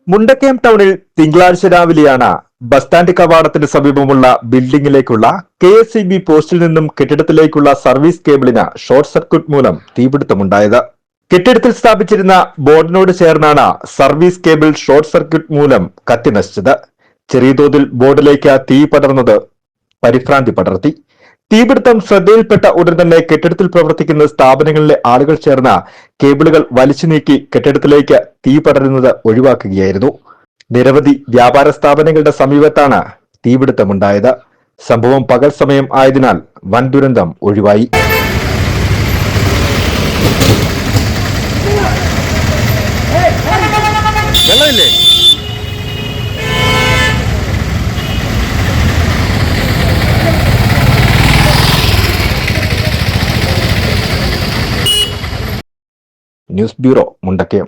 മുണ്ടക്കയം ടൗണിൽ തിങ്കളാഴ്ച രാവിലെയാണ് ബസ് സ്റ്റാൻഡ് കവാടത്തിന് സമീപമുള്ള ബിൽഡിംഗിലേക്കുള്ള KSEB പോസ്റ്റിൽ നിന്നും കെട്ടിടത്തിലേക്കുള്ള സർവീസ് കേബിളിന് ഷോർട്ട് സർക്യൂട്ട് മൂലം തീപിടുത്തമുണ്ടായത്. കെട്ടിടത്തിൽ സ്ഥാപിച്ചിരുന്ന ബോർഡിനോട് ചേർന്നാണ് സർവീസ് കേബിൾ ഷോർട്ട് സർക്യൂട്ട് മൂലം കത്തിനശിച്ചത്. ചെറിയ തോതിൽ ബോർഡിലേക്ക് തീ പടർന്നത് പരിഭ്രാന്തി പടർത്തി. തീപിടുത്തം ശ്രദ്ധയിൽപ്പെട്ട ഉടൻ തന്നെ കെട്ടിടത്തിൽ പ്രവർത്തിക്കുന്ന സ്ഥാപനങ്ങളിലെ ആളുകൾ ചേർന്ന് കേബിളുകൾ വലിച്ചു നീക്കി കെട്ടിടത്തിലേക്ക് തീ പടരുന്നത് ഒഴിവാക്കുകയായിരുന്നു. നിരവധി വ്യാപാര സ്ഥാപനങ്ങളുടെ സമീപത്താണ് തീപിടുത്തമുണ്ടായത്. സംഭവം പകൽ സമയം ആയതിനാൽ വൻ ദുരന്തം ഒഴിവായി. News bureau, Mundakayam.